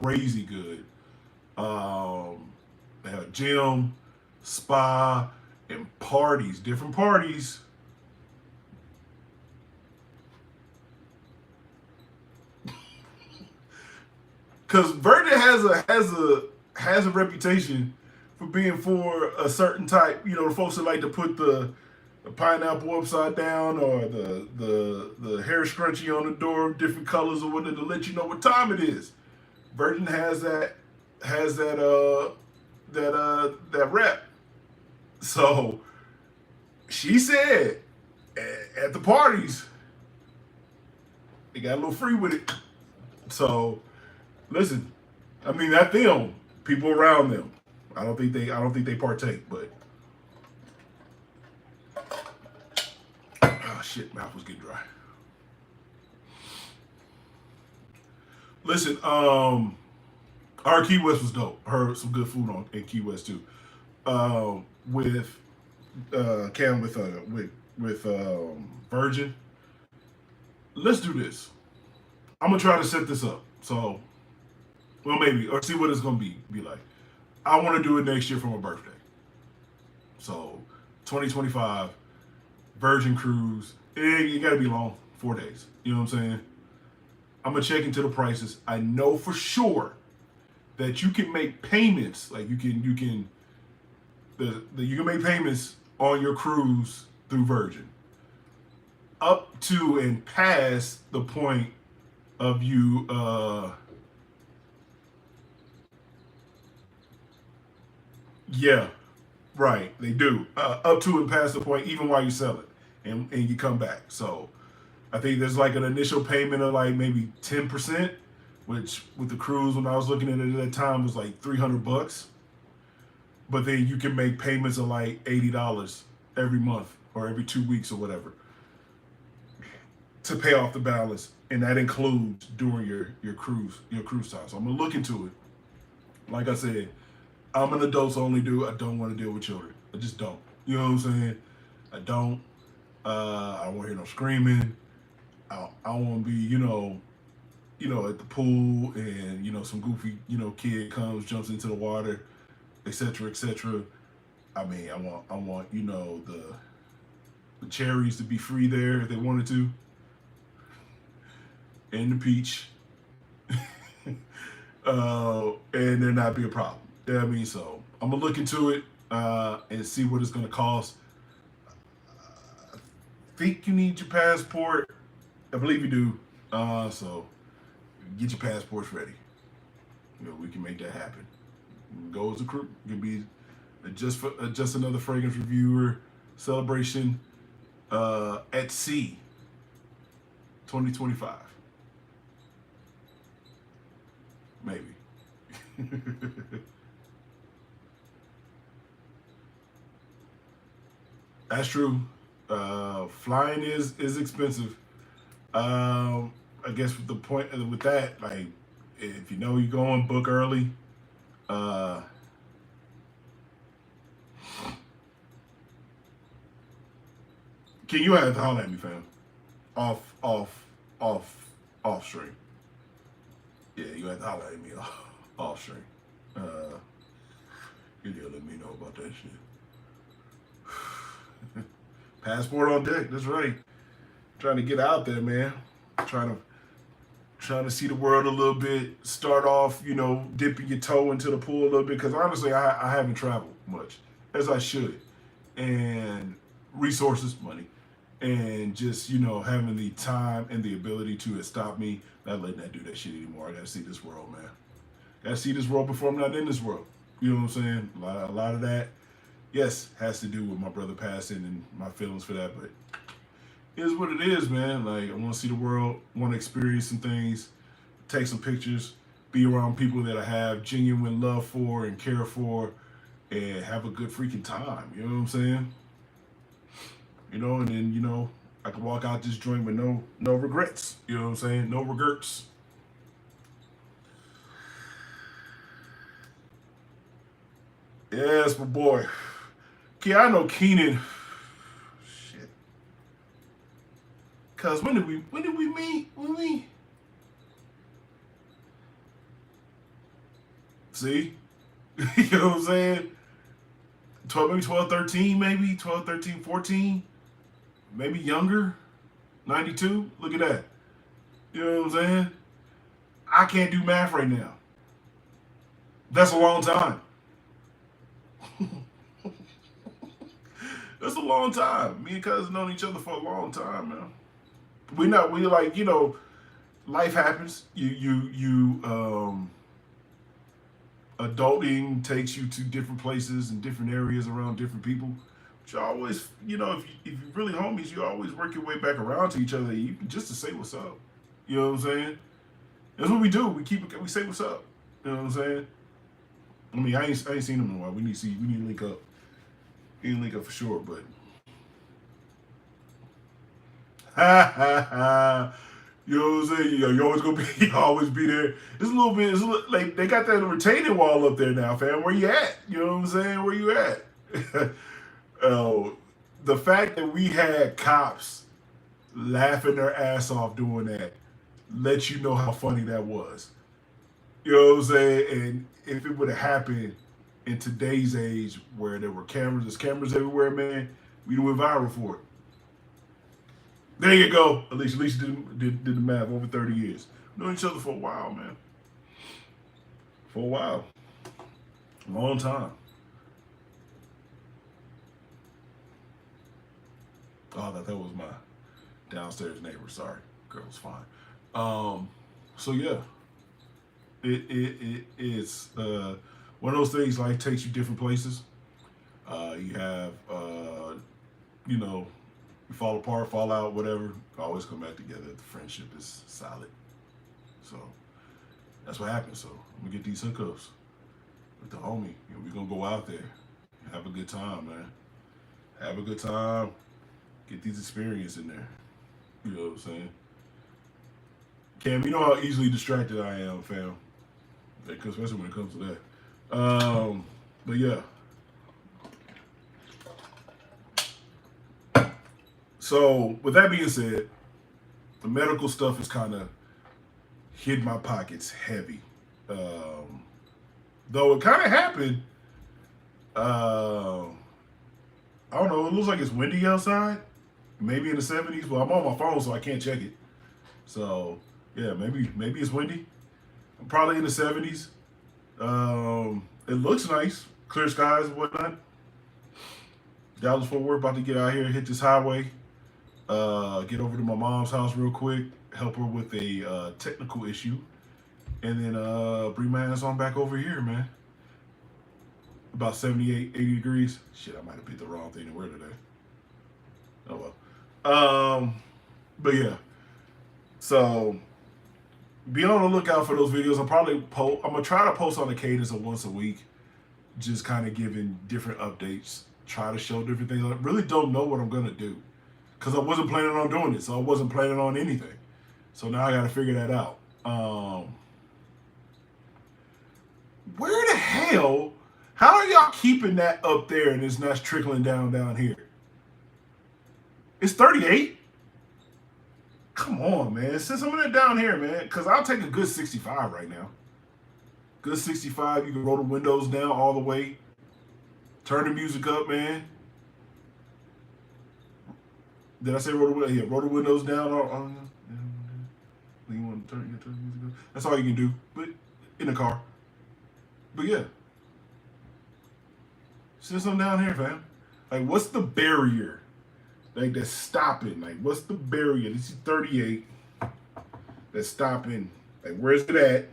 crazy good. They had a gym, spa, and parties, different parties. Because Virgin has a reputation for being for a certain type. The folks that like to put the pineapple upside down or the hair scrunchie on the door, different colors or whatever to let you know what time it is. Virgin has that rep. So she said at the parties they got a little free with it. So listen, I mean that them people around them. I don't think they partake, but oh shit, mouth was getting dry. Listen, our Key West was dope. Heard some good food on in Key West too. With Cam with Virgin. Let's do this. I'm gonna try to set this up. So, well, maybe or see what it's gonna be like. I want to do it next year for my birthday. So, 2025 Virgin cruise. It got to be long, 4 days. You know what I'm saying? I'm gonna check into the prices. I know for sure that you can make payments. Like you can make payments on your cruise through Virgin up to and past the point of you. Yeah, right. They do up to and past the point, even while you sell it, and you come back. So I think there's like an initial payment of like maybe 10%, which with the cruise when I was looking at it at that time was like $300. But then you can make payments of like $80 every month or every 2 weeks or whatever to pay off the balance, and that includes during your cruise time. So I'm gonna look into it. Like I said, I'm an adults only dude. I don't want to deal with children. I just don't. You know what I'm saying? I don't. I don't want to hear no screaming. I want to be, at the pool, and some goofy, kid comes, jumps into the water, etc., etc. I mean, I want, the cherries to be free there if they wanted to, and the peach, and there not be a problem. You know what I mean? So I'm gonna look into it and see what it's gonna cost. I think you need your passport. I believe you do. So get your passports ready. We can make that happen. Go as a crew. It could be just another fragrance reviewer celebration at sea 2025. Maybe. That's true. Flying is expensive. I guess with the point with that, like, if you're going, book early. Uh, Can you have to holler at me, fam? Off stream. Yeah, you have to holler at me off stream. You gotta let me know about that shit. Passport on deck. That's right. Trying to get out there, man. Trying to see the world a little bit. Start off, dipping your toe into the pool a little bit. Because honestly, I haven't traveled much as I should, and resources, money, and just having the time and the ability to stop me not letting that do that shit anymore. I gotta see this world, man. Gotta see this world before I'm not in this world. You know what I'm saying? A lot of that, yes, has to do with my brother passing and my feelings for that, but it is what it is, man. Like, I want to see the world, want to experience some things, take some pictures, be around people that I have genuine love for and care for, and have a good freaking time. You know what I'm saying? And then, I can walk out this joint with no regrets. You know what I'm saying? No regrets. Yes, my boy. I know Keenan. Shit. Cause when did we meet? See? You know what I'm saying? 12, 13, maybe 12, 13, 14, maybe younger. 92. Look at that. You know what I'm saying? I can't do math right now. That's a long time. That's a long time. Me and cousin known each other for a long time, man. We like, life happens. Adulting takes you to different places and different areas around different people. But you always, if you really homies, you always work your way back around to each other, just to say what's up. You know what I'm saying? That's what we do. We say what's up. You know what I'm saying? I mean, I ain't seen him in a while. We need to link up. We need to link up for sure, but you know what I'm saying? You always gonna be, you always be there. It's like they got that retaining wall up there now, fam. Where you at? You know what I'm saying? Where you at? The fact that we had cops laughing their ass off doing that lets you know how funny that was. You know what I'm saying? And if it would have happened in today's age where there's cameras everywhere, man, we'd went viral for it. There you go. Alicia did the math, over 30 years. Known each other for a while, man. For a while. Long time. Oh, that was my downstairs neighbor. Sorry. Girl's fine. So yeah. It's one of those things. Life takes you different places. You have We fall apart, fall out, whatever. Always come back together. The friendship is solid. So that's what happens. So I'm gonna get these hookups with the homie, and we're gonna go out there, have a good time, man. Have a good time. Get these experiences in there. You know what I'm saying? Cam, you know how easily distracted I am, fam. Especially when it comes to that. But yeah. So with that being said, the medical stuff is kind of hit my pockets heavy. Though it kind of happened. I don't know. It looks like it's windy outside. Maybe in the 70s. Well, I'm on my phone, so I can't check it. So yeah, maybe it's windy. I'm probably in the 70s. It looks nice, clear skies and whatnot. Dallas Fort Worth about to get out here, hit this highway, get over to my mom's house real quick, help her with a technical issue, and then bring my ass on back over here, man. About 78, 80 degrees. Shit, I might have picked the wrong thing to wear today. Oh well. But yeah. So be on the lookout for those videos. I'm gonna try to post on a cadence of once a week, just kind of giving different updates, try to show different things. I really don't know what I'm gonna do because I wasn't planning on doing it, so I wasn't planning on anything. So now I got to figure that out. Where the hell? How are y'all keeping that up there and it's not trickling down here? It's 38. Come on, man. Send some of that down here, man. Because I'll take a good 65 right now. Good 65. You can roll the windows down all the way. Turn the music up, man. Did I say roll the windows? Yeah, roll the windows down. You want to turn the music up? That's all you can do. But in the car. But yeah. Send some down here, fam. Like, what's the barrier? Like, that's stopping. Like, what's the barrier? This is 38. That's stopping. Like, where's it at?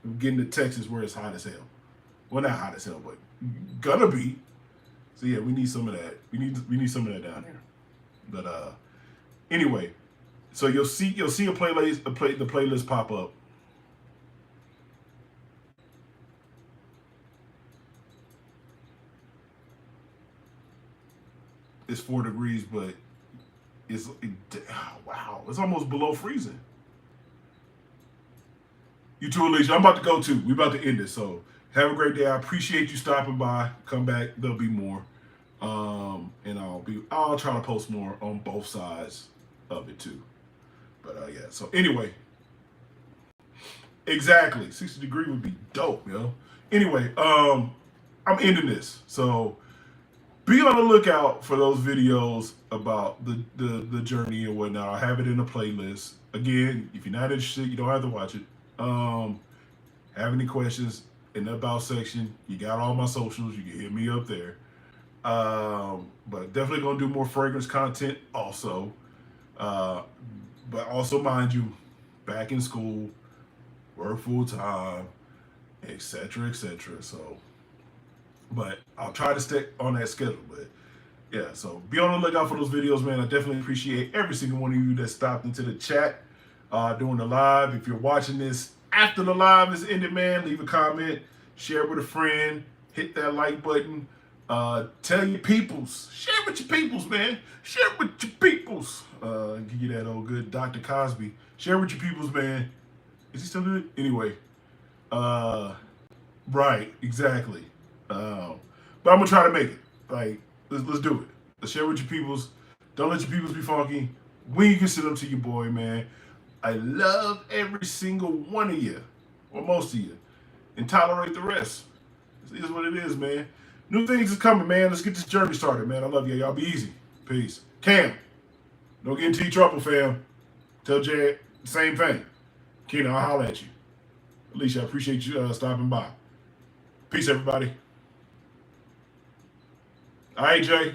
We're getting to Texas where it's hot as hell. Well, not hot as hell, but gonna be. So yeah, we need some of that. We need some of that down here. But anyway, so you'll see a playlist, the playlist pop up. It's 4 degrees, but wow, it's almost below freezing. You too, Alicia. I'm about to go too. We about to end it. So have a great day. I appreciate you stopping by. Come back. There'll be more. And I'll try to post more on both sides of it too. But yeah. So anyway, exactly. 60 degree would be dope, yo. Anyway, I'm ending this. So be on the lookout for those videos about the journey and whatnot. I'll have it in a playlist. Again, if you're not interested, you don't have to watch it. Have any questions in the about section, you got all my socials. You can hit me up there. But definitely gonna do more fragrance content also. But also, mind you, back in school, work full time, etc., etc. So, but I'll try to stick on that schedule. But yeah, so be on the lookout for those videos, man. I definitely appreciate every single one of you that stopped into the chat during the live. If you're watching this after the live is ended, man, leave a comment, share it with a friend, hit that like button. Tell your peoples, share it with your peoples, man. Share it with your peoples. Give you that old good Dr. Cosby. Share it with your peoples, man. Is he still doing it? Anyway, right, exactly. But I'm gonna try to make it. Like, let's do it. Let's share with your peoples. Don't let your peoples be funky. When you can sit up to your boy, man. I love every single one of you, or most of you, and tolerate the rest. It is what it is, man. New things is coming, man. Let's get this journey started, man. I love you. Y'all be easy. Peace. Cam, don't get into your trouble, fam. Tell Jay the same thing. Keenan, I'll holler at you. Alicia, I appreciate you stopping by. Peace, everybody. All right, Jay.